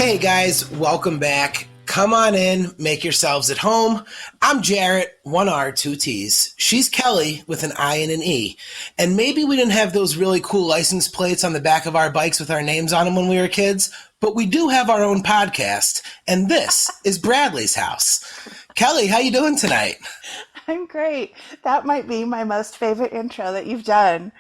Hey guys, welcome back. Come on in, make yourselves at home. I'm Jarett, one R, two T's. She's Kelly with an I and an E. And maybe we didn't have those really cool license plates on the back of our bikes with our names on them when we were kids, but we do have our own podcast, and this is Bradley's House. Kelly, how you doing tonight? I'm great. That might be my most favorite intro that you've done.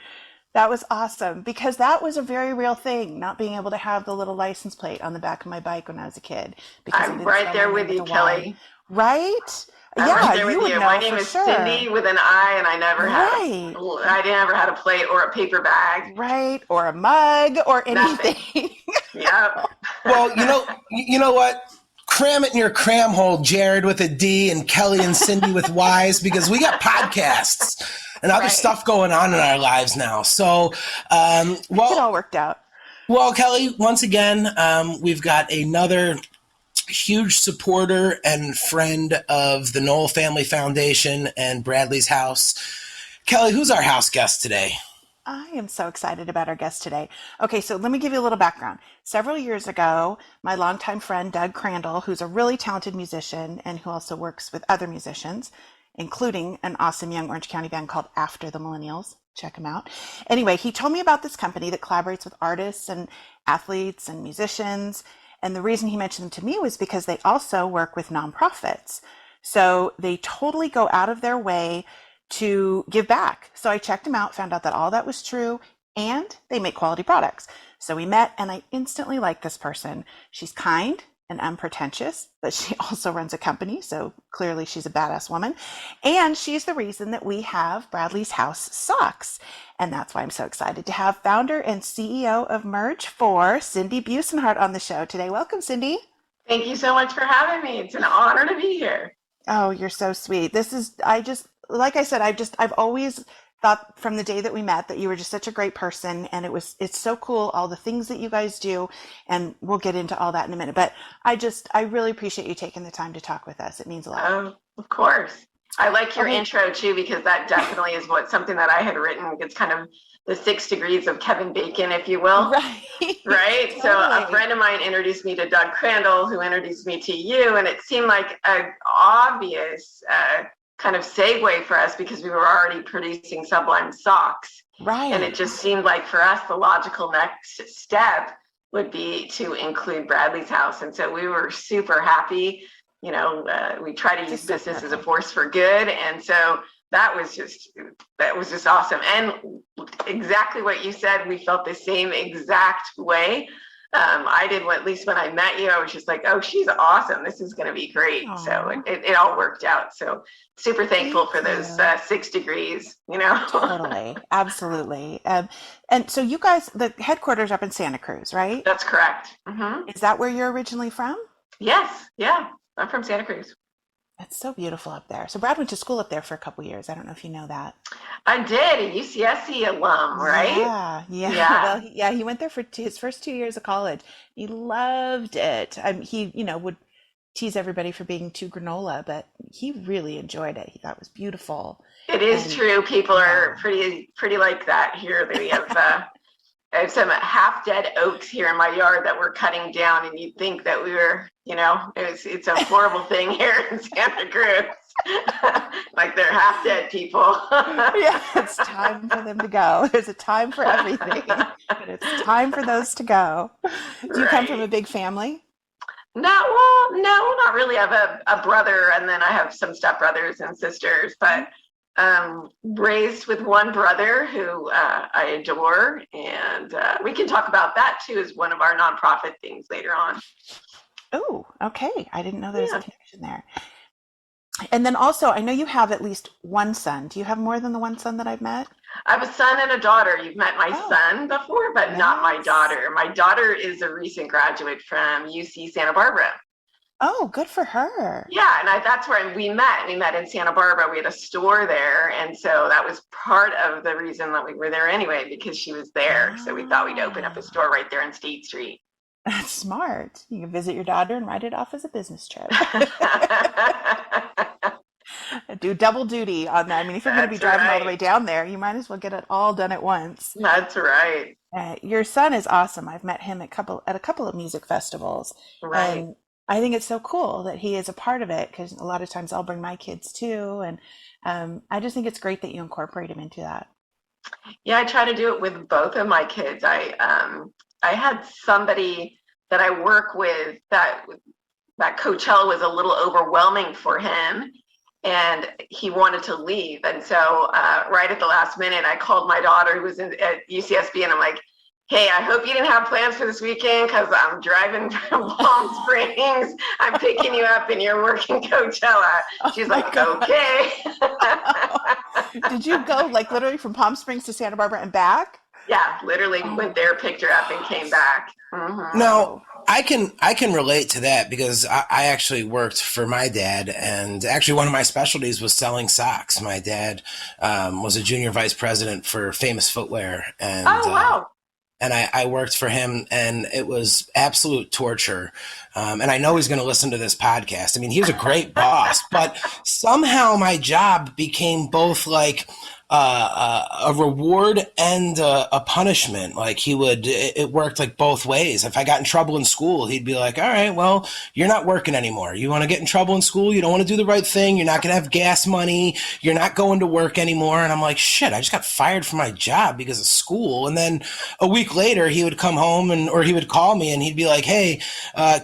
That was awesome because that was a very real thing, not being able to have the little license plate on the back of my bike when I was a kid because I I'm didn't right spell my there name with with you, a Y. Kelly. Right? I'm right Yeah, there you with would you. My know name for is sure. Cindy with an I, and Right, I never had a plate or a paper bag. right. Or a mug or Nothing. anything. Yep. Well, you know what? Cram it in your cram hole, Jared with a D and Kelly and Cindy with Y's, because we got podcasts and other Right. stuff going on in our lives now. So, um, It well, all worked out. well, Kelly, once again, we've got another huge supporter and friend of the Knoll Family Foundation and Bradley's House. Kelly, who's our house guest today? I am so excited about our guest today. Okay, so let me give you a little background. Several years ago, my longtime friend Doug Crandall, who's a really talented musician and who also works with other musicians, including an awesome young Orange County band called After the Millennials. Check him out. Anyway, he told me about this company that collaborates with artists and athletes and musicians. And the reason he mentioned them to me was because they also work with nonprofits. So they totally go out of their way to give back. So I checked them out, found out that all that was true, and they make quality products. So we met, and I instantly liked this person. She's kind and unpretentious, but she also runs a company, so clearly she's a badass woman. And she's the reason that we have Bradley's House socks. And that's why I'm so excited to have founder and CEO of Merge4, Cindi Busenhart, on the show today. Welcome, Cindy. Thank you so much for having me. It's an honor to be here. Oh, you're so sweet. Like I said, I've always thought from the day that we met that you were just such a great person. And it's so cool, all the things that you guys do. And we'll get into all that in a minute. But I really appreciate you taking the time to talk with us. It means a lot. Oh, of course. I like your Okay. intro too, because that definitely is something that I had written. It's kind of the 6 degrees of Kevin Bacon, if you will. Right. Right. So a Totally. friend of mine introduced me to Doug Crandall, who introduced me to you. And it seemed like an obvious kind of segue for us because we were already producing Sublime socks. And it Right. just seemed like for us, the logical next step would be to include Bradley's House. And so we were super happy. We try to use Just so business as a perfect. force for good. And so that was just awesome. And exactly what you said, we felt the same exact way. I did, at least when I met you, I was just like, oh, she's awesome. This is going to be great. So Aw, it all worked out. So super thankful for thank those you. 6 degrees. Totally. Absolutely. And so you guys, the headquarters up in Santa Cruz, right? That's correct. Hmm. Is that where you're originally from? Yes. Yeah. I'm from Santa Cruz. It's so beautiful up there. So Brad went to school up there for a couple years. I don't know if you know that. I did, a UCSC alum, right? Yeah, yeah. Yeah. Well, he went there for his first 2 years of college. He loved it. He, would tease everybody for being too granola, but he really enjoyed it. He thought it was beautiful. It is And true. People are yeah, pretty like that here. I have some half dead oaks here in my yard that we're cutting down, and you'd think that we were, it's a horrible thing here in Santa Cruz. Like they're half dead people. yeah, it's time for them to go. There's a time for everything, but it's time for those to go. Do you come from a Right. big family? No, not really. I have a brother, and then I have some stepbrothers and sisters, but raised with one brother who I adore, and we can talk about that too as one of our nonprofit things later on. Oh, okay. I didn't know there was a Yeah, connection there. And then also, I know you have at least one son. Do you have more than the one son that I've met? I have a son and a daughter. You've met my Oh, son before, but not my yes. daughter. My daughter is a recent graduate from UC Santa Barbara. Oh, good for her. Yeah, and that's where we met. We met in Santa Barbara. We had a store there, and so that was part of the reason that we were there anyway, because she was there. So we thought we'd open up a Ah, store right there on State Street. that's smart. You can visit your daughter and write it off as a business trip. Do double duty on that. I mean, if you're going to be That's driving all the way right. down there, you might as well get it all done at once. That's right. Your son is awesome. I've met him at a couple of music festivals, Right. and I think it's so cool that he is a part of it because a lot of times I'll bring my kids too, and I just think it's great that you incorporate him into that. Yeah, I try to do it with both of my kids. I had somebody that I work with that Coachella was a little overwhelming for him, and he wanted to leave. And so, right at the last minute, I called my daughter who was at UCSB, and I'm like, "Hey, I hope you didn't have plans for this weekend because I'm driving from Palm Springs. I'm picking you up, and you're working Coachella." Oh She's my like, God. "Okay." Did you go like literally from Palm Springs to Santa Barbara and back? Yeah, literally Oh went my there, picked her up, and came gosh. back. Now, Wow. I can relate to that because I actually worked for my dad, and actually one of my specialties was selling socks. My dad was a junior vice president for Famous Footwear, Oh, wow. and I worked for him, and it was absolute torture. And I know he's going to listen to this podcast. I mean, he was a great boss, but somehow my job became both like a reward and a punishment. Like it worked like both ways. If I got in trouble in school, he'd be like, "All right, well, you're not working anymore. You want to get in trouble in school? You don't want to do the right thing. You're not going to have gas money. You're not going to work anymore." And I'm like, "Shit, I just got fired from my job because of school." And then a week later, he would come home or he would call me and he'd be like, "Hey,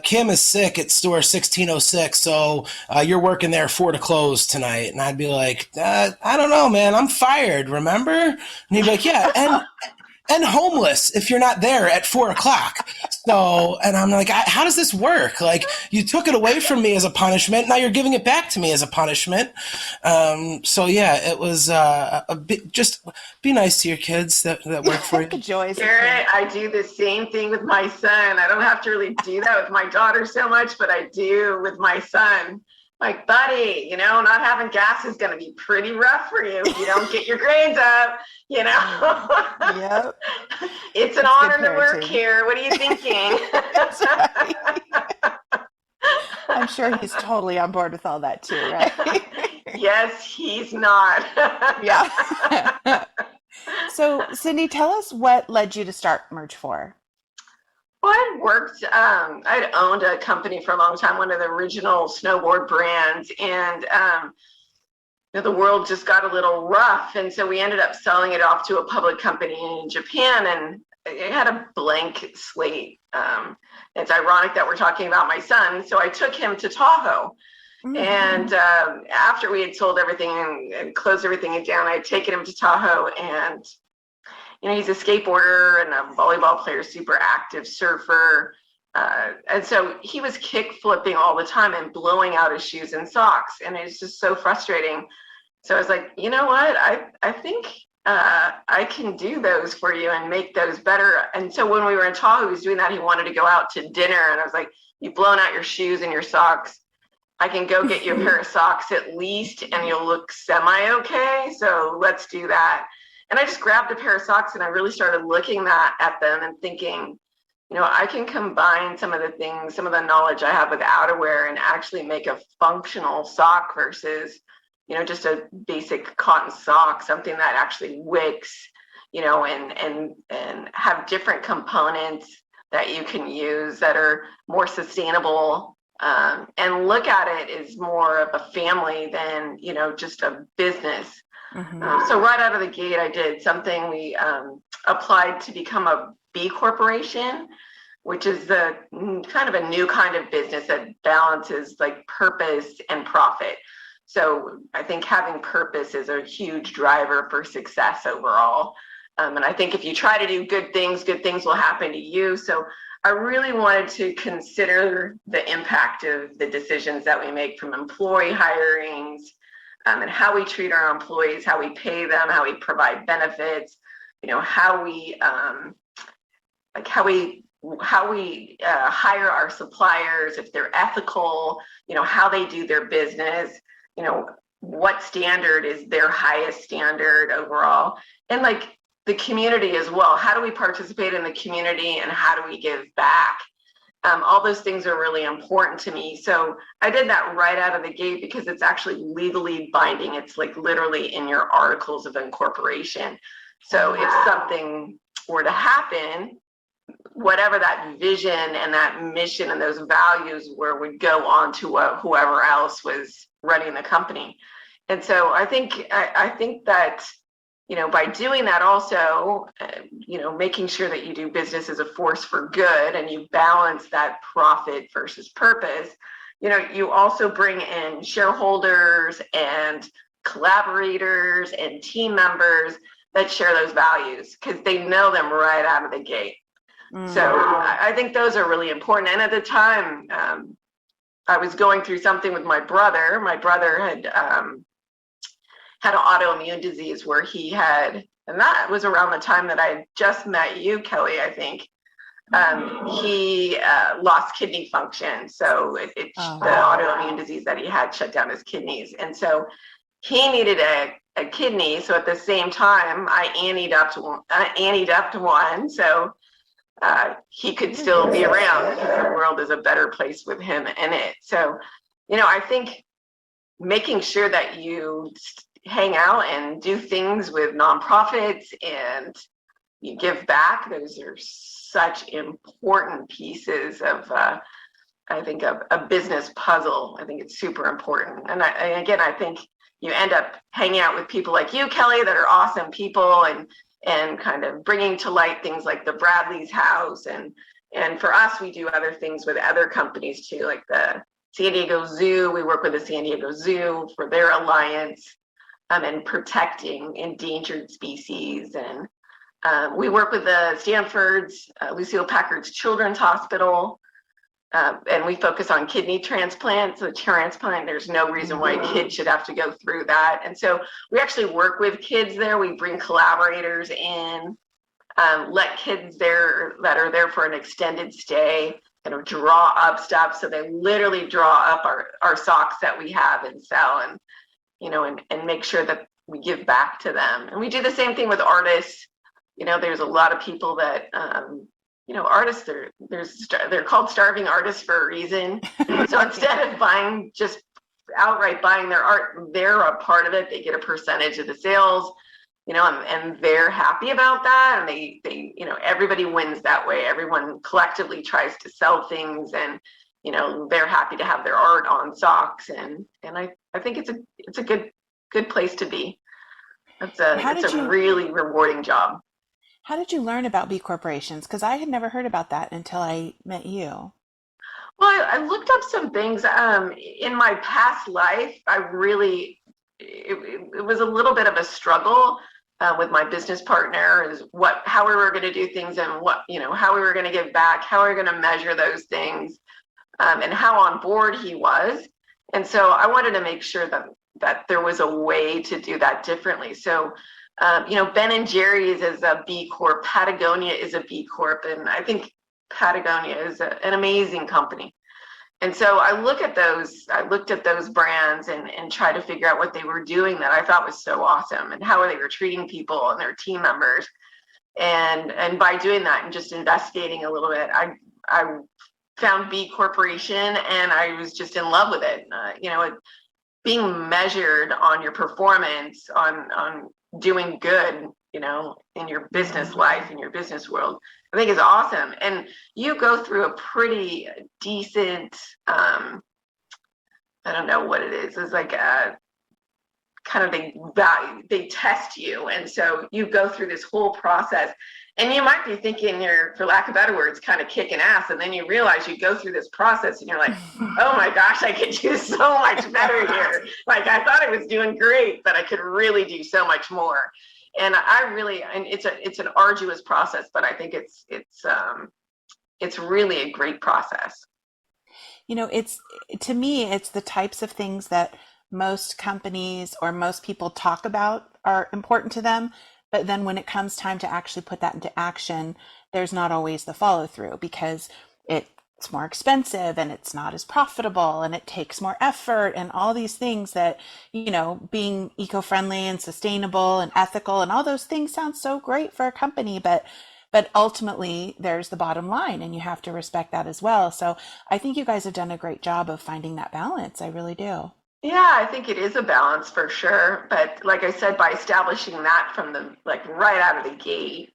Kim is sick at store 1606, so you're working there 4 to close tonight." And I'd be like, "I don't know, man. I'm fired, remember?" And he'd be like, "Yeah, and homeless if you're not there at 4 o'clock." So, and I'm like, how does this work? Like, you took it away from me as a punishment. Now you're giving it back to me as a punishment. So yeah, it was just be nice to your kids that work for The you. joys of Garrett, parents. I do the same thing with my son. I don't have to really do that with my daughter so much, but I do with my son. Like, buddy, not having gas is going to be pretty rough for you if you don't get your grades up, you know. Yep, It's an it's good honor to work parenting. here. What are you thinking? That's right. I'm sure he's totally on board with all that too, right? Yes, he's not. Yeah. So, Cindy, tell us what led you to start Merge4. Well, I'd owned a company for a long time, one of the original snowboard brands, and the world just got a little rough. And so we ended up selling it off to a public company in Japan, and it had a blank slate. It's ironic that we're talking about my son. So I took him to Tahoe. And after we had sold everything and closed everything down, I had taken him to Tahoe, and he's a skateboarder and a volleyball player, super active surfer. And so he was kick flipping all the time and blowing out his shoes and socks. And it's just so frustrating. So I was like, you know what? I think I can do those for you and make those better. And so when we were in Tahoe, he was doing that. He wanted to go out to dinner. And I was like, you've blown out your shoes and your socks. I can go get you a pair of socks at least, and you'll look semi-okay. So let's do that. And I just grabbed a pair of socks, and I really started looking at them and thinking, I can combine some of the things, some of the knowledge I have with outerwear and actually make a functional sock versus, just a basic cotton sock, something that actually wicks, and have different components that you can use that are more sustainable. And look at it as more of a family than, just a business. So right out of the gate, I did something. We applied to become a B corporation, which is the kind of a new kind of business that balances like purpose and profit. So I think having purpose is a huge driver for success overall. And I think if you try to do good things will happen to you. So I really wanted to consider the impact of the decisions that we make, from employee hirings, and how we treat our employees, how we pay them, how we provide benefits, how we hire our suppliers, if they're ethical, how they do their business, what standard is their highest standard overall, and like the community as well. How do we participate in the community, and how do we give back? All those things are really important to me. So I did that right out of the gate because it's actually legally binding. It's like literally in your articles of incorporation. So if something were to happen, whatever that vision and that mission and those values were would go on to whoever else was running the company. And so I think that, by doing that also, making sure that you do business as a force for good and you balance that profit versus purpose, you also bring in shareholders and collaborators and team members that share those values because they know them right out of the gate. So I think those are really important. And at the time, I was going through something with my brother. My brother had an autoimmune disease where he had, and that was around the time that I had just met you, Kelly, I think. He lost kidney function. So the autoimmune disease that he had shut down his kidneys. And so he needed a kidney. So at the same time, I anteed up to one. So he could still be around because the world is a better place with him in it. So, I think making sure that you hang out and do things with nonprofits and you give back, those are such important pieces of, I think, a business puzzle. I think it's super important. And I think you end up hanging out with people like you, Kelly, that are awesome people and kind of bringing to light things like the Bradley's House. And for us, we do other things with other companies too, like the San Diego Zoo. We work with the San Diego Zoo for their alliance and protecting endangered species. And we work with the Stanford's Lucille Packard's Children's Hospital. And we focus on kidney transplants. So transplant, there's no reason why a kid should have to go through that. And so we actually work with kids there. We bring collaborators in, let kids there that are there for an extended stay kind of draw up stuff. So they literally draw up our socks that we have and sell and make sure that we give back to them. And we do the same thing with artists. There's a lot of people that artists, they're called starving artists for a reason. So instead of just outright buying their art, they're a part of it. They get a percentage of the sales, and they're happy about that. And they everybody wins that way. Everyone collectively tries to sell things, and they're happy to have their art on socks. And I think it's a good place to be. It's a really rewarding job. How did you learn about B corporations? Because I had never heard about that until I met you. Well, I looked up some things. In my past life, it was a little bit of a struggle with my business partner, is how we were going to do things and how we were going to give back, how we were going to measure those things, and how on board he was. And so I wanted to make sure that there was a way to do that differently. So Ben and Jerry's is a B Corp, Patagonia is a B Corp, and I think Patagonia is an amazing company. And so I looked at those brands and tried to figure out what they were doing that I thought was so awesome and how they were treating people and their team members. And by doing that and just investigating a little bit, I found B Corporation and I was just in love with it. Being measured on your performance, on doing good, in your business life, in your business world, I think is awesome. And you go through a pretty decent, I don't know what it is. It's like a kind of they test you. And so you go through this whole process and you might be thinking you're, for lack of better words, kind of kicking ass. And then you realize you go through this process and you're like, oh my gosh, I could do so much better here. Like I thought I was doing great, but I could really do so much more. And it's an arduous process, but I think it's really a great process. To me, it's the types of things that most companies or most people talk about are important to them. But then when it comes time to actually put that into action, there's not always the follow through because it's more expensive and it's not as profitable and it takes more effort and all these things that, being eco-friendly and sustainable and ethical and all those things sound so great for a company, but ultimately there's the bottom line and you have to respect that as well. So I think you guys have done a great job of finding that balance. I really do. Yeah, I think it is a balance for sure. But like I said, by establishing that from right out of the gate,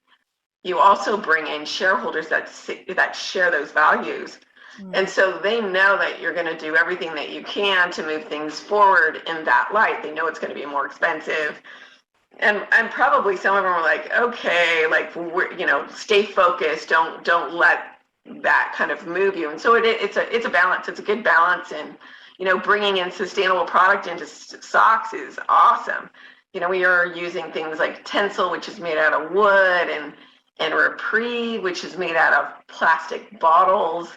you also bring in shareholders that share those values. And so they know that you're going to do everything that you can to move things forward in that light. They know it's going to be more expensive. And probably some of them were like, okay, like, stay focused. Don't let that kind of move you. And so it's a balance. It's a good balance. And, bringing in sustainable product into socks is awesome. We are using things like Tencel, which is made out of wood, and Reprieve, which is made out of plastic bottles.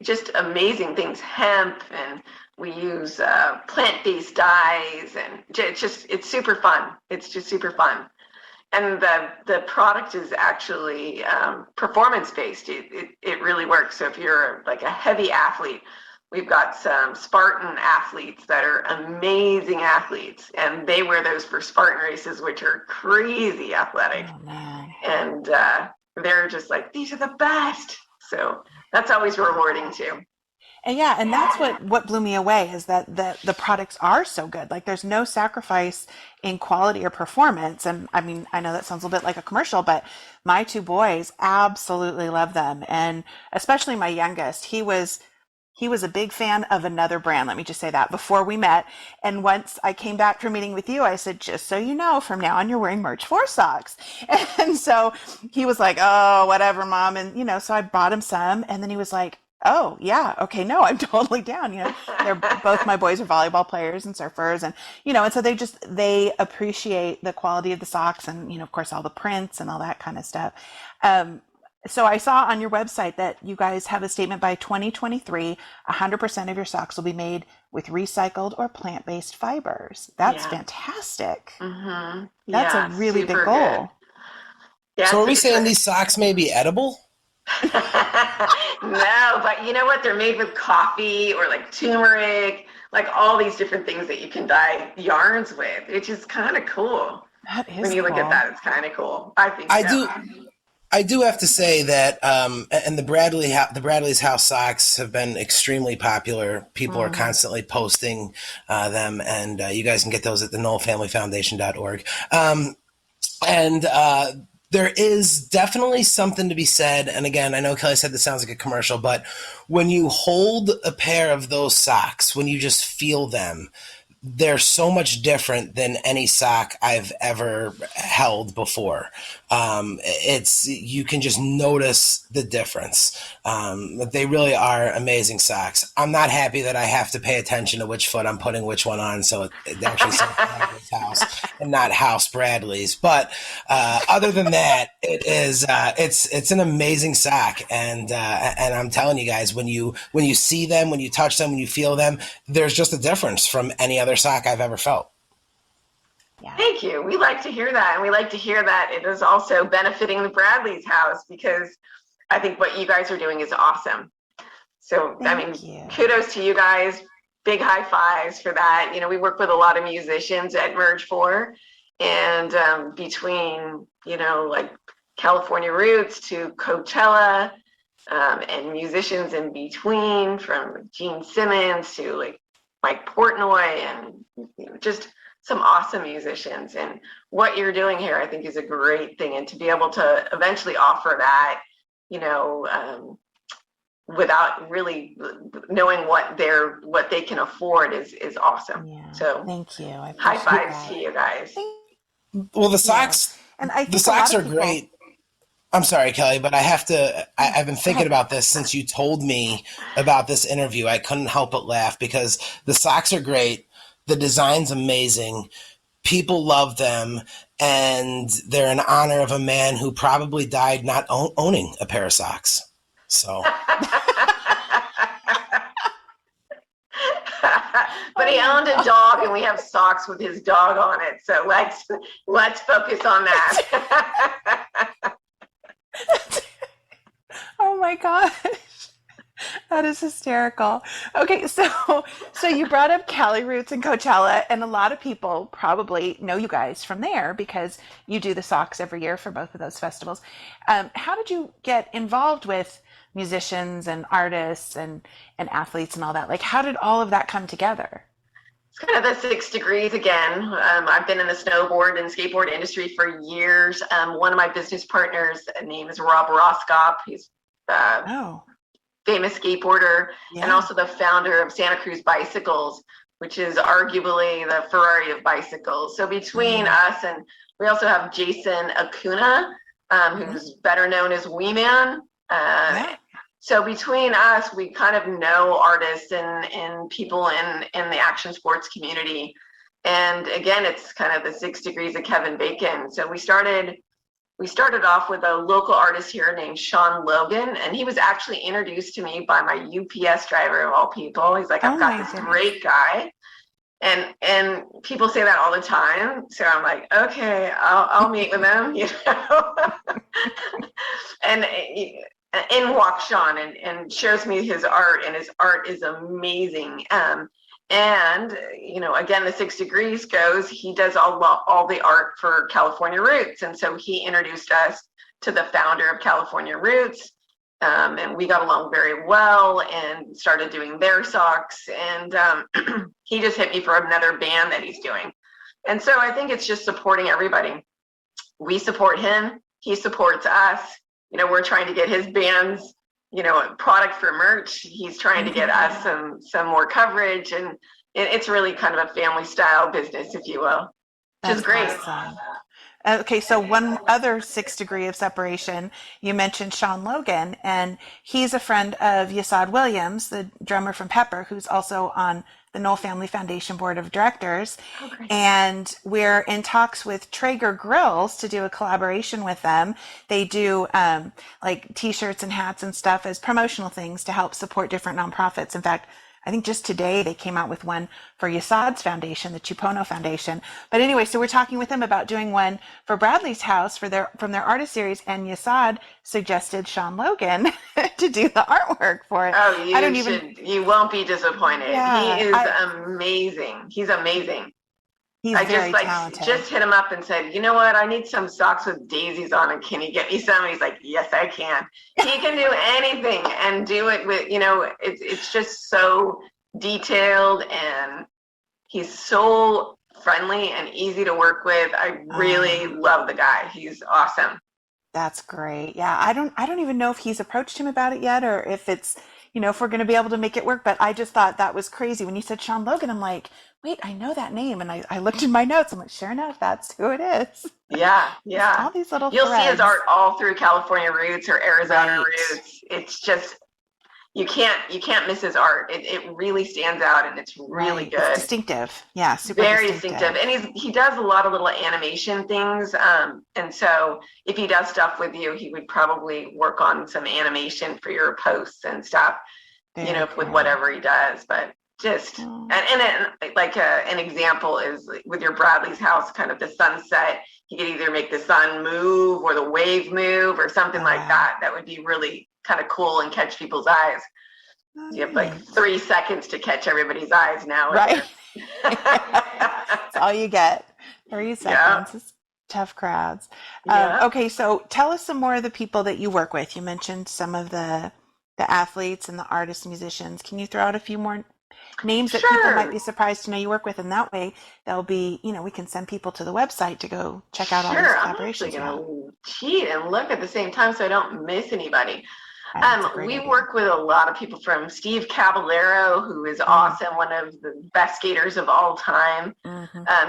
Just amazing things, hemp, and we use plant-based dyes, and it's super fun. It's just super fun. And the product is actually performance-based. It really works. So if you're like a heavy athlete, we've got some Spartan athletes that are amazing athletes, and they wear those for Spartan races, which are crazy athletic. Oh, man. And they're just like, these are the best. So that's always rewarding too. And and that's what blew me away, is that the products are so good. Like, there's no sacrifice in quality or performance. And I mean, I know that sounds a little bit like a commercial, but my two boys absolutely love them. And especially my youngest, he was a big fan of another brand. Let me just say that before we met. And once I came back from meeting with you, I said, just so you know, from now on, you're wearing Merge4 socks. And so he was like, oh, whatever, Mom. And, so I bought him some. And then he was like, oh, yeah, okay, no, I'm totally down. They're both, my boys are volleyball players and surfers. And so they appreciate the quality of the socks and, of course, all the prints and all that kind of stuff. So I saw on your website that you guys have a statement: by 2023, 100% of your socks will be made with recycled or plant-based fibers. That's fantastic. Mm-hmm. That's a really big goal. Yeah, so are we saying these socks may be edible? No, but you know what? They're made with coffee or like turmeric, like all these different things that you can dye yarns with, which is kind of cool. That is when you look at that, it's kind of cool. I think I do have to say that, and the Bradley's House socks have been extremely popular. People are constantly posting them, and you guys can get those at the KnollFamilyFoundation.org. There is definitely something to be said. And again, I know Kelly said this sounds like a commercial, but when you hold a pair of those socks, when you just feel them, they're so much different than any sock I've ever held before. You can just notice the difference. They really are amazing socks. I'm not happy that I have to pay attention to which foot I'm putting which one on, so it actually says Bradley's House and not House Bradley's. But other than that, it's an amazing sock, and I'm telling you guys, when you see them, when you touch them, when you feel them, there's just a difference from any other sock I've ever felt. Yeah. Thank you. We like to hear that. And we like to hear that it is also benefiting the Bradley's house, because I think what you guys are doing is awesome. So, Thank you. Kudos to you guys. Big high fives for that. We work with a lot of musicians at Merge4, and between, like California Roots to Coachella, and musicians in between, from Gene Simmons to like Mike Portnoy, and just some awesome musicians. And what you're doing here, I think, is a great thing. And to be able to eventually offer that, without really knowing what they can afford is awesome. Yeah. So thank you. I high appreciate fives that. to you guys. Well, the socks, And I think the socks are great. I'm sorry, Kelly, but I've been thinking about this since you told me about this interview. I couldn't help but laugh, because the socks are great. The design's amazing. People love them, and they're in honor of a man who probably died not owning a pair of socks. So. But he owned a dog, and we have socks with his dog on it. So let's focus on that. Oh my gosh. That is hysterical. Okay, so you brought up Cali Roots and Coachella, and a lot of people probably know you guys from there because you do the socks every year for both of those festivals. How did you get involved with musicians and artists and athletes and all that? Like, how did all of that come together? It's kind of the 6 degrees again. I've been in the snowboard and skateboard industry for years. One of my business partners' name is Rob Roskop. He's Oh, famous skateboarder and yeah. also the founder of Santa Cruz Bicycles, which is arguably the Ferrari of bicycles. So between us, and we also have Jason Acuna, who's better known as Wee Man. Yeah. So between us, we kind of know artists and people in the action sports community. And again, it's kind of the 6 degrees of Kevin Bacon. So we started off with a local artist here named Sean Logan, and he was actually introduced to me by my UPS driver of all people. He's like, I've got this great guy. And people say that all the time. So I'm like, okay, I'll meet with him, you know. And in walks Sean and shows me his art, and his art is amazing. And you know, again, the 6 degrees goes, he does all the art for California Roots, and so he introduced us to the founder of California Roots, and we got along very well and started doing their socks. And he just hit me for another band that he's doing, and so I think it's just supporting everybody. We support him, he supports us. You know, we're trying to get his bands, you know, product for merch. He's trying to get us some more coverage, and it's really kind of a family style business, if you will, which is great. Awesome. Okay, so one other 6 degree of separation, you mentioned Sean Logan, and he's a friend of Yasad Williams, the drummer from Pepper, who's also on the Knoll Family Foundation Board of Directors. And we're in talks with Traeger Grills to do a collaboration with them. They do like t-shirts and hats and stuff as promotional things to help support different nonprofits. In fact, I think just today they came out with one for Yasad's foundation, the Chupono Foundation. But anyway, so we're talking with them about doing one for Bradley's House from their artist series, and Yasad suggested Sean Logan to do the artwork for it. Oh, you won't be disappointed. Yeah, he is amazing. He's amazing. He's very talented. Just hit him up and said, you know what, I need some socks with daisies on them. Can you get me some? And he's like, yes, I can. He can do anything and do it with, you know, it's just so detailed, and he's so friendly and easy to work with. I really love the guy. He's awesome. That's great. Yeah, I don't even know if he's approached him about it yet, or if it's, you know, if we're going to be able to make it work. But I just thought that was crazy when you said Sean Logan. I'm like, wait, I know that name, and I looked in my notes. I'm like, sure enough, that's who it is. Yeah. All these little You'll threads. see his art all through California Roots or Arizona Roots. It's just, you can't miss his art. It really stands out, and it's really good. It's distinctive. Yeah, super very distinctive. And he does a lot of little animation things. And so if he does stuff with you, he would probably work on some animation for your posts and stuff, you know, with whatever he does. But just and like an example is with your Bradley's House, kind of the sunset. He could either make the sun move or the wave move or something like that. That would be really kind of cool and catch people's eyes. You have like 3 seconds to catch everybody's eyes now. Right. That's all you get. 3 seconds. It's tough crowds. Okay, so tell us some more of the people that you work with. You mentioned some of the athletes and the artists, musicians. Can you throw out a few more names that people might be surprised to know you work with? And that way they'll be, you know, we can send people to the website to go check out all these collaborations. I'm actually going to cheat and look at the same time so I don't miss anybody. We work with a lot of people, from Steve Caballero, who is awesome, one of the best skaters of all time.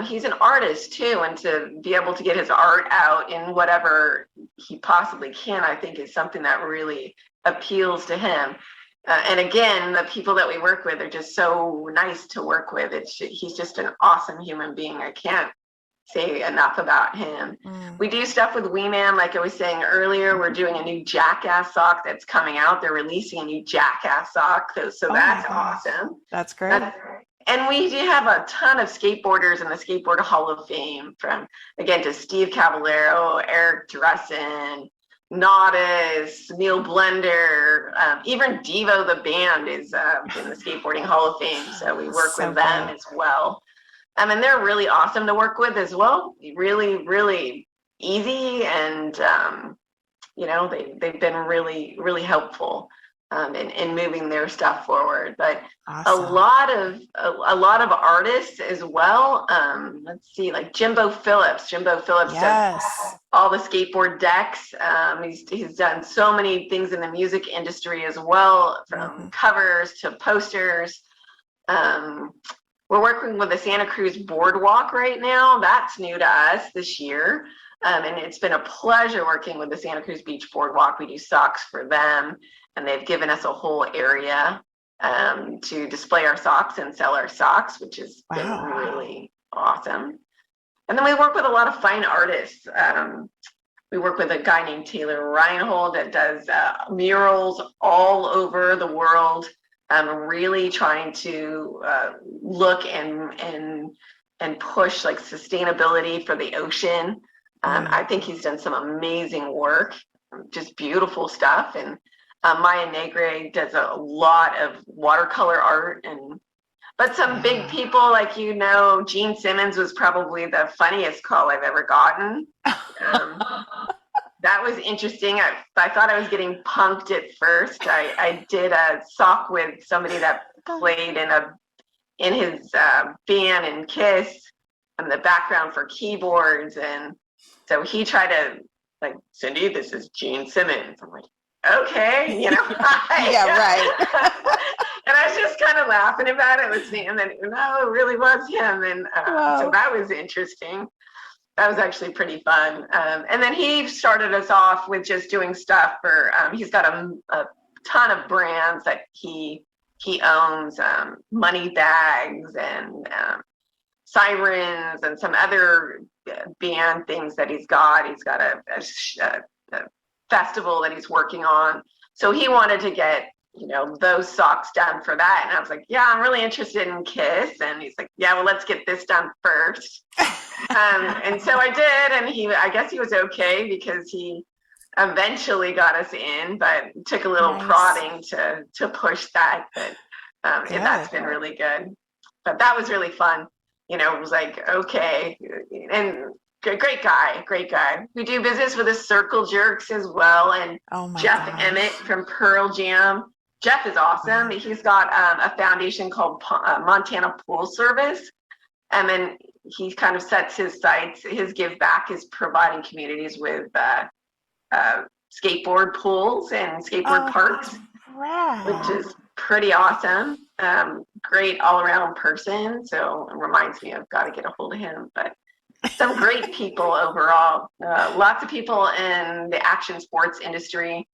He's an artist too, and to be able to get his art out in whatever he possibly can, I think is something that really appeals to him. And again, the people that we work with are just so nice to work with. He's just an awesome human being. I can't say enough about him. We do stuff with Wee Man, like I was saying earlier. We're doing a new Jackass sock that's coming out. They're releasing a new Jackass sock, so that's awesome. That's great. And we do have a ton of skateboarders in the Skateboard Hall of Fame, from, again, to Steve Caballero, Eric Dressen, Naudis, Neil Blender, even Devo the band is in the Skateboarding Hall of Fame. So we work with them as well. And they're really awesome to work with as well. Really, really easy, and you know, they've been really, really helpful. in moving their stuff forward. But Awesome. a lot of artists as well. Let's see, like Jimbo Phillips. Jimbo Phillips does all the skateboard decks. He's done so many things in the music industry as well, from covers to posters. We're working with the Santa Cruz Boardwalk right now. That's new to us this year. And it's been a pleasure working with the Santa Cruz Beach Boardwalk. We do socks for them, and they've given us a whole area to display our socks and sell our socks, which has been really awesome. And then we work with a lot of fine artists. We work with a guy named Taylor Reinhold that does murals all over the world. Really trying to look and push like sustainability for the ocean. I think he's done some amazing work, just beautiful stuff. And Maya Negre does a lot of watercolor art, but some big people like, Gene Simmons was probably the funniest call I've ever gotten. That was interesting. I thought I was getting punked at first. I did a sock with somebody that played in his band and Kiss and the background for keyboards. And so he tried to like, Cindi, this is Gene Simmons. I'm like, okay, hi. Yeah, right. And I was just kind of laughing about it. It was me. And then, no, it really was him. And so that was interesting. That was actually pretty fun. And then he started us off with just doing stuff for, he's got a ton of brands that he owns, money bags and sirens and some other band things that he's got. He's got a festival that he's working on. So he wanted to get, those socks done for that. And I was like, yeah, I'm really interested in Kiss. And he's like, yeah, well, let's get this done first. And so I did, and I guess he was okay because he eventually got us in, but it took a little prodding to push that. But that's been really good. But that was really fun. It was like, okay, and great guy. We do business with the Circle Jerks as well, and Jeff Emmett from Pearl Jam. Jeff is awesome. He's got a foundation called Montana Pool Service, and then he kind of sets his sights. His give back is providing communities with skateboard pools and skateboard parks, which is pretty awesome. Great all-around person. So it reminds me I've got to get a hold of him. But some great people overall. Lots of people in the action sports industry.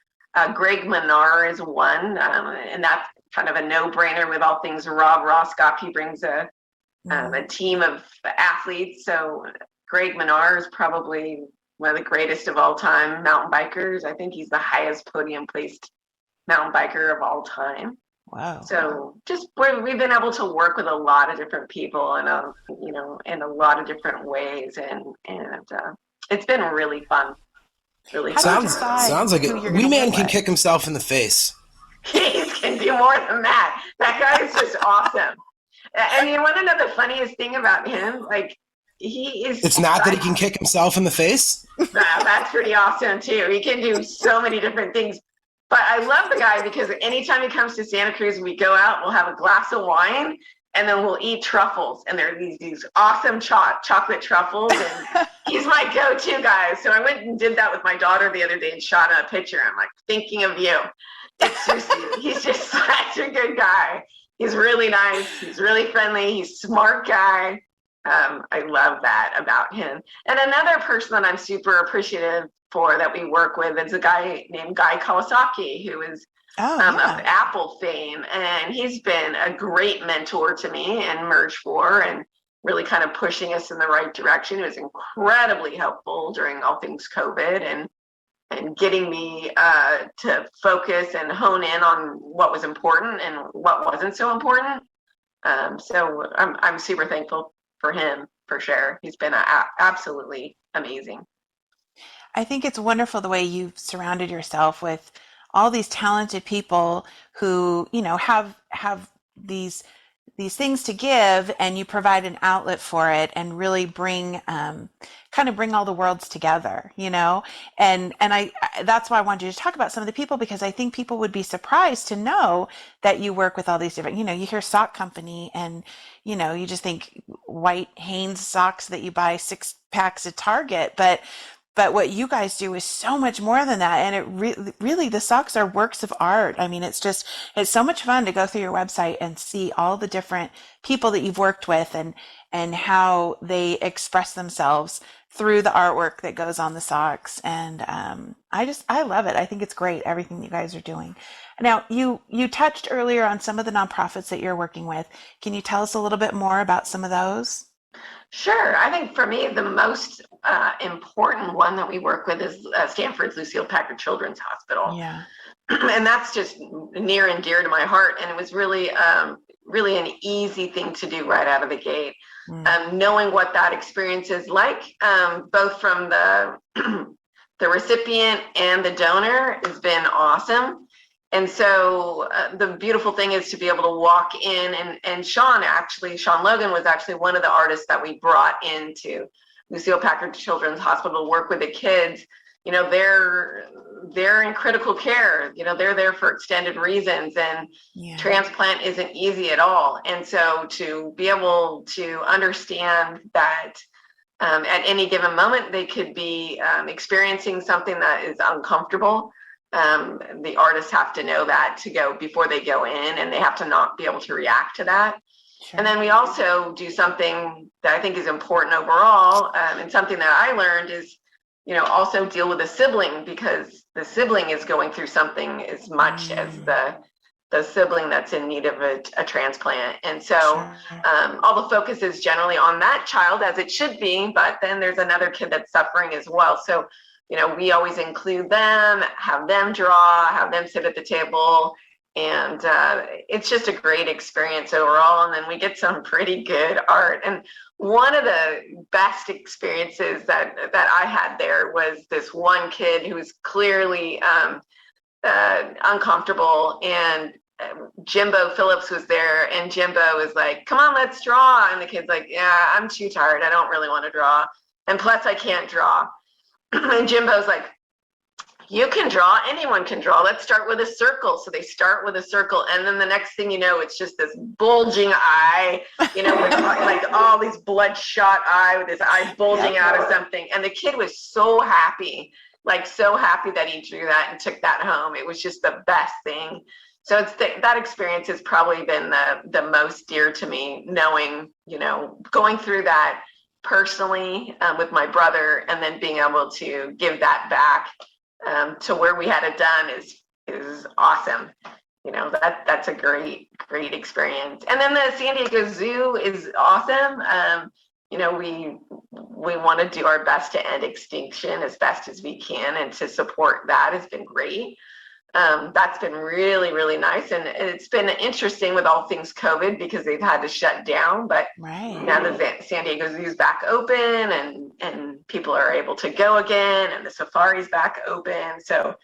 Greg Menard is one, and that's kind of a no-brainer with all things Rob Roskopp. He brings a team of athletes. So Greg Menard is probably one of the greatest of all time mountain bikers. I think he's the highest podium placed mountain biker of all time. Wow. So just we've been able to work with a lot of different people and in a lot of different ways, and it's been really fun. Really fun. Sounds like it. Wee Man can kick himself in the face. He can do more than that. That guy is just awesome. And you want to know the funniest thing about him? Like, he is. It's not that he can kick himself in the face? That's pretty awesome, too. He can do so many different things. But I love the guy because anytime he comes to Santa Cruz, we go out, we'll have a glass of wine, and then we'll eat truffles. And there are these awesome chocolate truffles. And he's my go-to guy. So I went and did that with my daughter the other day and shot a picture. I'm like, thinking of you. It's just, he's just such a good guy. He's really nice. He's really friendly. He's a smart guy. I love that about him. And another person that I'm super appreciative for that we work with is a guy named Guy Kawasaki, who is of Apple fame. And he's been a great mentor to me and Merge4 and really kind of pushing us in the right direction. It was incredibly helpful during all things COVID and getting me to focus and hone in on what was important and what wasn't so important. So I'm super thankful for him, for sure. He's been absolutely amazing. I think it's wonderful the way you've surrounded yourself with all these talented people who, have these these things to give, and you provide an outlet for it and really bring kind of bring all the worlds together, you know. And that's why I wanted you to talk about some of the people, because I think people would be surprised to know that you work with all these different, you know, you hear sock company and you know, you just think white Hanes socks that you buy 6 packs at Target, but what you guys do is so much more than that. And really, the socks are works of art. I mean, it's so much fun to go through your website and see all the different people that you've worked with and how they express themselves through the artwork that goes on the socks. And I love it. I think it's great, everything you guys are doing. Now, you touched earlier on some of the nonprofits that you're working with. Can you tell us a little bit more about some of those? Sure. I think for me, the most important one that we work with is Stanford's Lucille Packard Children's Hospital. Yeah. And that's just near and dear to my heart. And it was really, really an easy thing to do right out of the gate. Knowing what that experience is like, both from the the recipient and the donor, has been awesome. And so the beautiful thing is to be able to walk in, and Sean Logan was actually one of the artists that we brought into Lucille Packard Children's Hospital to work with the kids. You know, they're in critical care. You know, they're there for extended reasons, and transplant isn't easy at all. And so to be able to understand that at any given moment they could be experiencing something that is uncomfortable. The artists have to know that to go before they go in, and they have to not be able to react to that. Sure. And then we also do something that I think is important overall, and something that I learned is, you know, also deal with a sibling, because the sibling is going through something as much as the sibling that's in need of a transplant. And so all the focus is generally on that child, as it should be, but then there's another kid that's suffering as well. So, you know, we always include them, have them draw, have them sit at the table, and it's just a great experience overall. And then we get some pretty good art. And one of the best experiences that I had there was this one kid who was clearly uncomfortable, and Jimbo Phillips was there, and Jimbo was like, "Come on, let's draw." And the kid's like, "Yeah, I'm too tired. I don't really want to draw. And plus I can't draw." And Jimbo's like, "You can draw, anyone can draw. Let's start with a circle." So they start with a circle, and then the next thing you know, it's just this bulging eye, you know, with like all these bloodshot eye with his eye bulging out of something. And the kid was so happy, like so happy that he drew that and took that home. It was just the best thing. So it's that experience has probably been the most dear to me, knowing, you know, going through that personally with my brother, and then being able to give that back to where we had it done is awesome. You know, that's a great experience. And then the San Diego Zoo is awesome. You know, we want to do our best to end extinction as best as we can, and to support that has been great. That's been really, really nice. And it's been interesting with all things COVID, because they've had to shut down, but now the San Diego Zoo is back open, and people are able to go again, and the safari's back open. So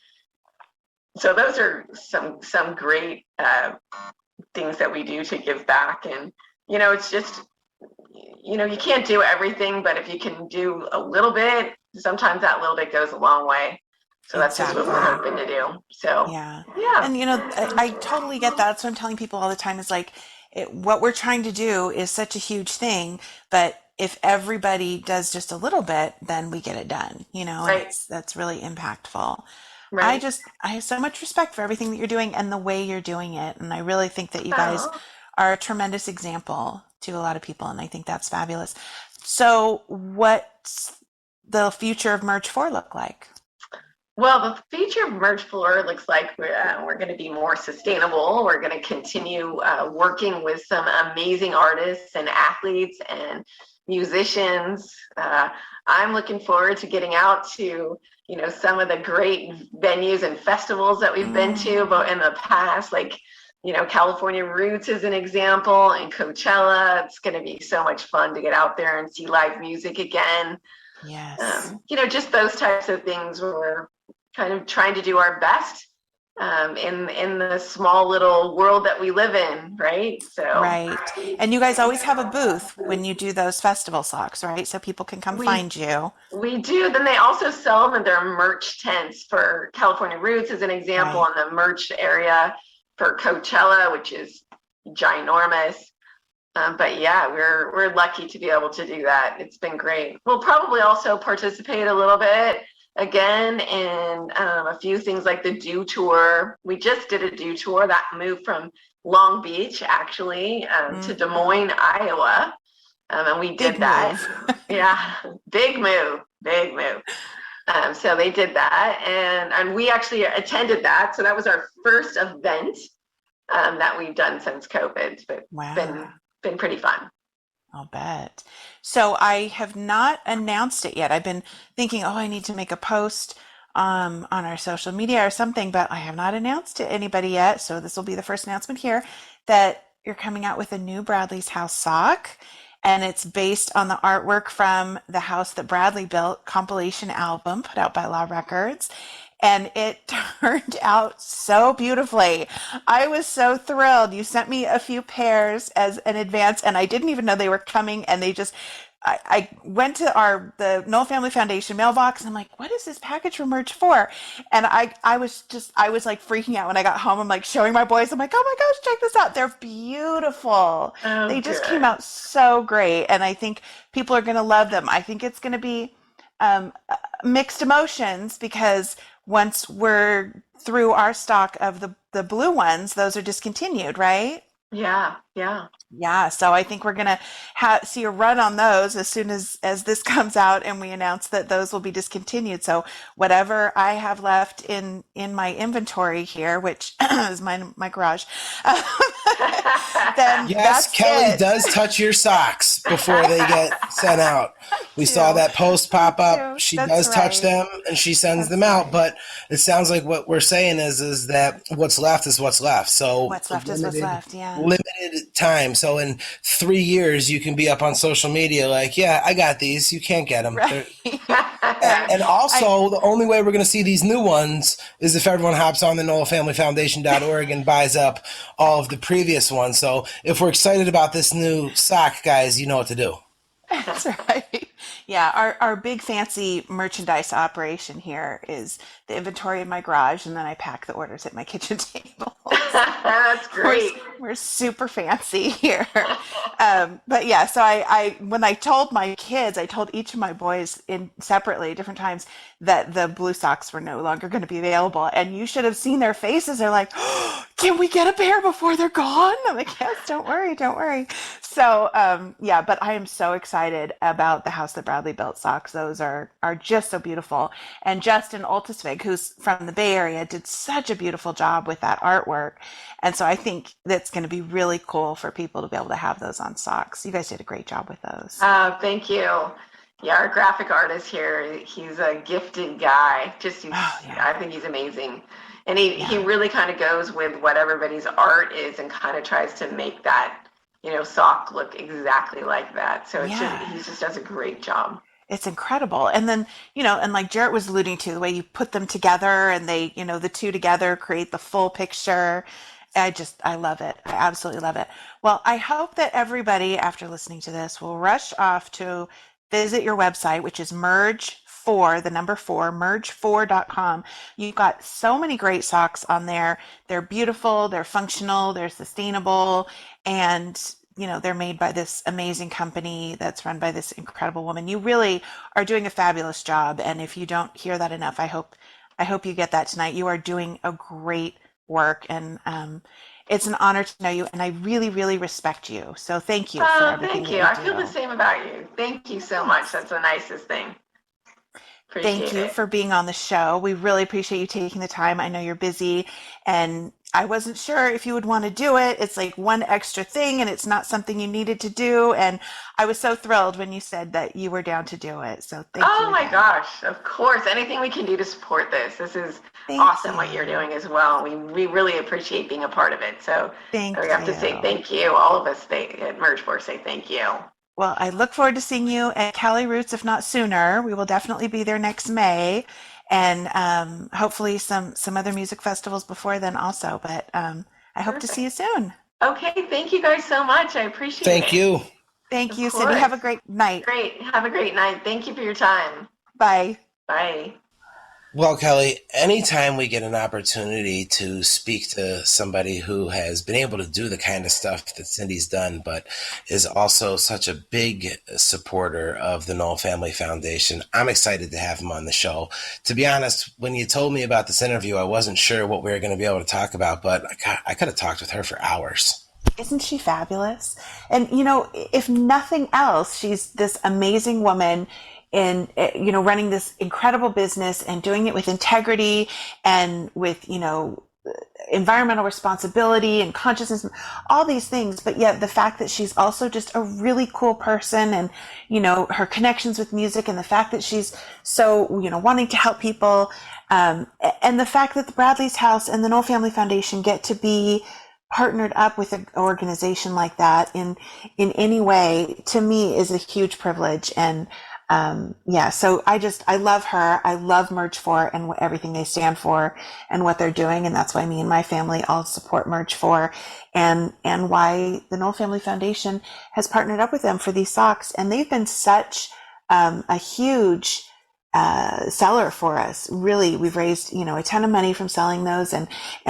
those are some great things that we do to give back. And, you know, it's just, you know, you can't do everything, but if you can do a little bit, sometimes that little bit goes a long way. So that's just what we're hoping to do. So yeah. And you know, I totally get that. That's what I'm telling people all the time, is like, what we're trying to do is such a huge thing, but if everybody does just a little bit, then we get it done, you know. Right. And that's really impactful. Right. I have so much respect for everything that you're doing and the way you're doing it. And I really think that you guys are a tremendous example to a lot of people. And I think that's fabulous. So what's the future of Merge4 look like? Well, the future of Merge4 looks like we're going to be more sustainable. We're going to continue working with some amazing artists and athletes and musicians. I'm looking forward to getting out to, you know, some of the great venues and festivals that we've been to in the past, like, you know, California Roots is an example, and Coachella. It's going to be so much fun to get out there and see live music again. Yes. You know, just those types of things where we're kind of trying to do our best in the small little world that we live in, right? So Right. And you guys always have a booth when you do those festival socks, right? So people can come we find you. we do. Then they also sell them in their merch tents for California Roots, as an example, Right. on the merch area for Coachella, which is ginormous. But yeah, we're lucky to be able to do that. It's been great. We'll probably also participate a little bit again in a few things like the Dew Tour. We just did a Dew Tour that moved from Long Beach, actually, to Des Moines, Iowa. And we did Big that. move. Yeah, big move, big move. So they did that, and we actually attended that. So that was our first event that we've done since COVID. But Wow. been pretty fun. I'll bet. So I have not announced it yet. I've been thinking, oh, I need to make a post on our social media or something, but I have not announced to anybody yet. So this will be the first announcement here that you're coming out with a new Bradley's House sock. And it's based on the artwork from the house that Bradley built compilation album put out by Law Records. And it turned out so beautifully. I was so thrilled. You sent me a few pairs as an advance, and I didn't even know they were coming. And they just, I went to the Knoll Family Foundation mailbox, and I'm like, what is this package from Merge4? And I was like freaking out when I got home. I'm like showing my boys. I'm like, oh my gosh, check this out. They're beautiful. Oh, They just came good. out so great, and I think people are going to love them. I think it's going to be um, mixed emotions because once we're through our stock of the blue ones, those are discontinued, right? Yeah, yeah. Yeah, so I think we're gonna see a run on those as soon as this comes out and we announce that those will be discontinued. So whatever I have left in my inventory here, which is my garage, then Yes, that's Kelly it. does touch your socks before they get sent out. We saw Do that post I pop up. do? She That's does touch right. them and she sends them That's out, right. but it sounds like what we're saying is that what's left is what's left. So What's left is what's left. Yeah. limited time. So in 3 years, you can be up on social media like, yeah, I got these. You can't get them. Right. Right. And I also, the only way we're going to see these new ones is if everyone hops on the knollfamilyfoundation.org and buys up all of the previous ones. So if we're excited about this new sock, guys, you know what to do. That's right. Yeah, our big fancy merchandise operation here is the inventory in my garage, and then I pack the orders at my kitchen table. That's We're great. we're super fancy here. But yeah, so I when I told my kids, I told each of my boys in separately different times that the blue socks were no longer going to be available, and you should have seen their faces. They're like, oh, "Can we get a pair before they're gone?" I'm like, "Yes, don't worry, don't worry." So yeah, but I am so excited about the house that Bradley built socks. Those are just so beautiful. And Justin Oltisvig, who's from the Bay Area, did such a beautiful job with that artwork. And so I think that's going to be really cool for people to be able to have those on socks. You guys did a great job with those. Thank you. Yeah, our graphic artist here, he's a gifted guy. Oh yeah, I think he's amazing. And he yeah. really kind of goes with what everybody's art is and kind of tries to make that, sock look exactly like that. So Yeah. he just does a great job. It's incredible. And then, and like Jarrett was alluding to, the way you put them together and they, the two together create the full picture. I love it. I absolutely love it. Well, I hope that everybody, after listening to this, will rush off to visit your website, which is Merge4, the number four, merge4.com. You've got so many great socks on there. They're beautiful, they're functional, they're sustainable, and they're made by this amazing company that's run by this incredible woman. You really are doing a fabulous job. And if you don't hear that enough, I hope you get that tonight. You are doing a great work, and it's an honor to know you. And I really, really respect you. So thank you for Oh, everything thank that you. you I feel the do. same about you. Thank you so much. Thanks. That's the nicest thing. Thank Appreciate you it. for being on the show. We really appreciate you taking the time. I know you're busy, and I wasn't sure if you would want to do it. It's like one extra thing, and it's not something you needed to do. And I was so thrilled when you said that you were down to do it. So thank you Oh my again. gosh, of course. Anything we can do to support this. This is Thank awesome what you're you. doing as well. We really appreciate being a part of it. So we Thank have to say you. thank you. All of us at Merge4 say thank you. Well, I look forward to seeing you at Cali Roots, if not sooner. We will definitely be there next May. and hopefully some other music festivals before then also. But I hope to see you soon. Okay, thank you guys so much. I appreciate it. Thank you. Thank Of you, Cindi. course. Have a great night. Great. Have a great night. Thank you for your time. Bye. Bye. Well, Kelly, anytime we get an opportunity to speak to somebody who has been able to do the kind of stuff that Cindy's done, but is also such a big supporter of the Knoll Family Foundation, I'm excited to have him on the show. To be honest, when you told me about this interview, I wasn't sure what we were going to be able to talk about, but I could have talked with her for hours. Isn't she fabulous? And, if nothing else, she's this amazing woman in, running this incredible business and doing it with integrity and with, environmental responsibility and consciousness, all these things. But yet the fact that she's also just a really cool person and, her connections with music and the fact that she's so, wanting to help people. And the fact that the Bradley's House and the Knoll Family Foundation get to be partnered up with an organization like that in any way, to me, is a huge privilege. And so I love her. I love Merge4 and everything they stand for and what they're doing. And that's why me and my family all support Merge4 and why the Knoll Family Foundation has partnered up with them for these socks. And they've been such a huge seller for us. Really, we've raised, a ton of money from selling those and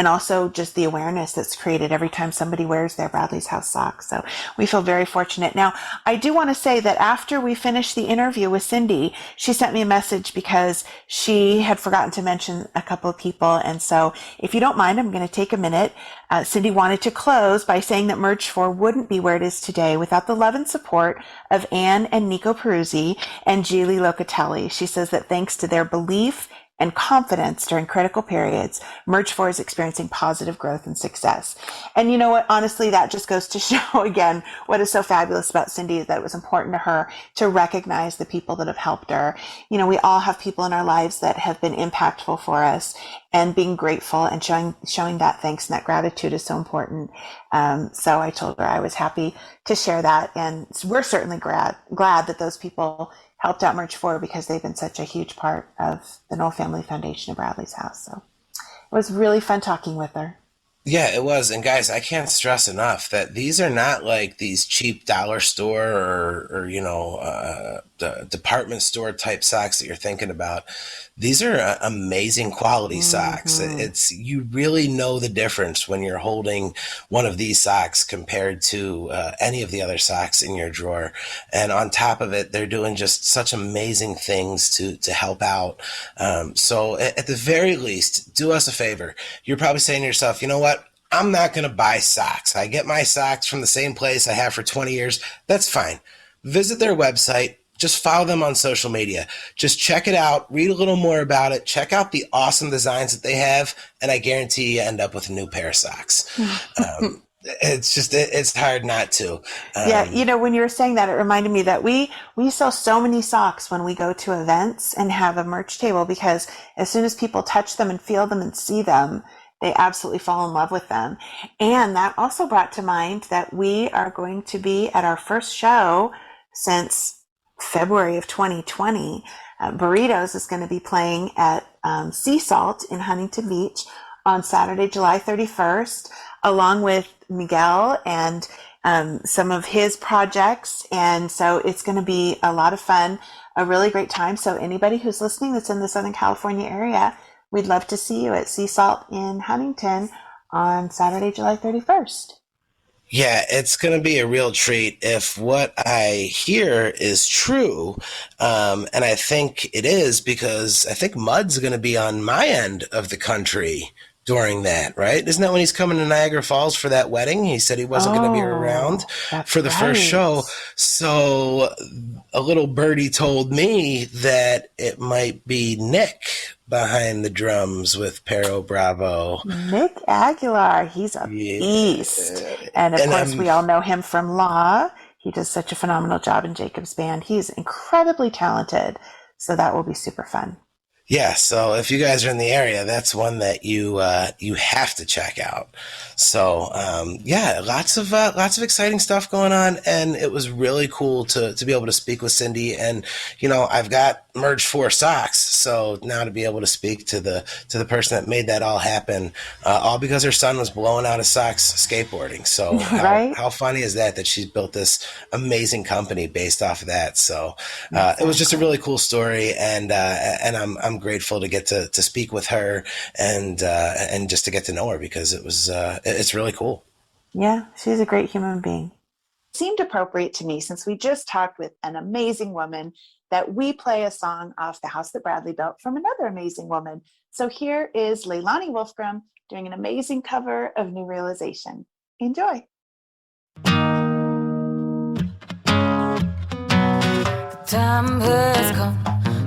also just the awareness that's created every time somebody wears their Bradley's House socks. So we feel very fortunate. Now, I do want to say that after we finished the interview with Cindi, she sent me a message because she had forgotten to mention a couple of people. And so if you don't mind, I'm going to take a minute. Cindi wanted to close by saying that Merge4 wouldn't be where it is today without the love and support of Anne and Nico Peruzzi and Gili Locatelli. She says that thanks to their belief and confidence during critical periods, Merge4 is experiencing positive growth and success. And you know what? Honestly, that just goes to show again what is so fabulous about Cindi, that it was important to her to recognize the people that have helped her. We all have people in our lives that have been impactful for us, and being grateful and showing that thanks and that gratitude is so important. So I told her I was happy to share that, and we're certainly glad that those people helped out Merge4 because they've been such a huge part of the Knoll Family Foundation of Bradley's House. So it was really fun talking with her. Yeah, it was. And guys, I can't stress enough that these are not like these cheap dollar store or the department store type socks that you're thinking about. These are amazing quality socks. It's you really know the difference when you're holding one of these socks compared to any of the other socks in your drawer. And on top of it, they're doing just such amazing things to help out. So at the very least, do us a favor. You're probably saying to yourself, you know what? I'm not going to buy socks. I get my socks from the same place I have for 20 years. That's fine. Visit their website. Just follow them on social media. Just check it out. Read a little more about it. Check out the awesome designs that they have. And I guarantee you end up with a new pair of socks. It's hard not to. When you were saying that, it reminded me that we sell so many socks when we go to events and have a merch table, because as soon as people touch them and feel them and see them, they absolutely fall in love with them. And that also brought to mind that we are going to be at our first show since February of 2020. Burritos is going to be playing at Sea Salt in Huntington Beach on Saturday, July 31st, along with Miguel and some of his projects. And so it's going to be a lot of fun, a really great time. So anybody who's listening that's in the Southern California area, we'd love to see you at Sea Salt in Huntington on Saturday, July 31st. Yeah, it's going to be a real treat if what I hear is true. And I think it is, because I think Mud's going to be on my end of the country during that, right? Isn't that when he's coming to Niagara Falls for that wedding? He said he wasn't going to be around for the first show. So a little birdie told me that it might be Nick behind the drums with Perro Bravo. Nick Aguilar, he's a beast. And of course, we all know him from Law. He does such a phenomenal job in Jacob's band. He's incredibly talented. So that will be super fun. Yeah, so if you guys are in the area, that's one that you have to check out. So yeah, lots of exciting stuff going on, and it was really cool to be able to speak with Cindi. And I've got Merge4 socks, so now to be able to speak to the person that made that all happen, all because her son was blowing out his socks skateboarding. So Right? how funny is that she's built this amazing company based off of that? So it was just a really cool story, and I'm grateful to get to speak with her and just to get to know her, because it's really cool. Yeah, she's a great human being. Seemed appropriate to me, since we just talked with an amazing woman, that we play a song off The House That Bradley Built from another amazing woman. So here is Leilani Wolfgram doing an amazing cover of New Realization. Enjoy. The time has come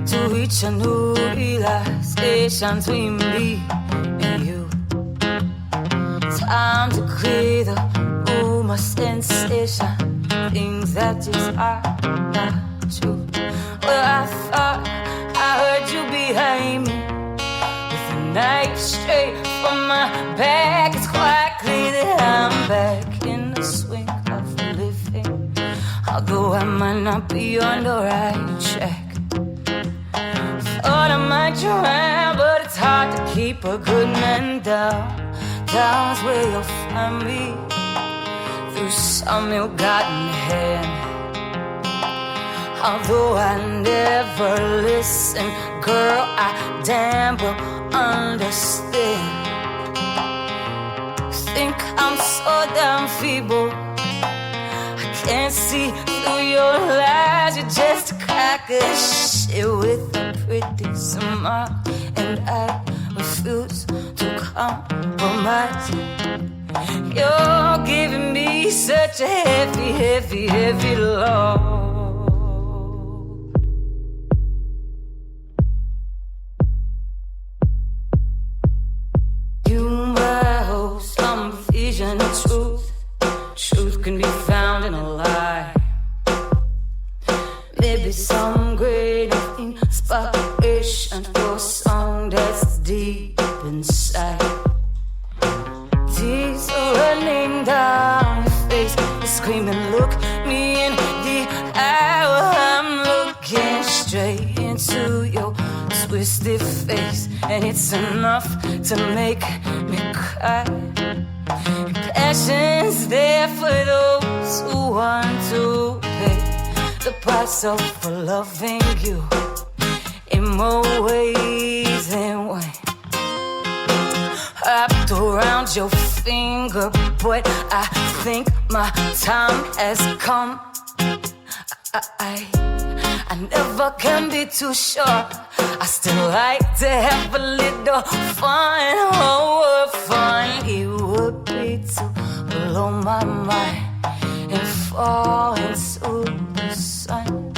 to reach a new realization between me and you. Time to clear the rumor sensation, things that just are not true. Well, I thought I heard you behind me with a knife straight from my back. It's quite clear that I'm back in the swing of living, although I might not be on the right track. Thought I might drown, but it's hard to keep a good man down. Down's where you'll find me, through some ill-gotten hand. Although I never listen, girl, I damn well understand. Think I'm so damn feeble, I can't see through your lies. You're just a crack of shit with a pretty smile, and I refuse to compromise. You're giving me such a heavy, heavy, heavy load. You might hold some vision of truth. Truth can be found in a lie. Maybe some great inspiration for a song that's deep inside. Tears are running down your face. You're screaming, look me in the eye. Well, I'm looking straight into your twisted face, and it's enough to make me cry. Passion's there for those who want to pay the price of loving you in more ways than one. Wrapped around your finger, but I think my time has come. I never can be too sure. I still like to have a little fun. Oh, fun it would be to blow my mind and fall into the sun.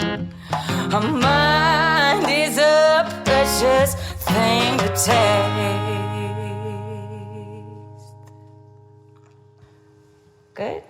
A mind is a precious thing to taste. Good.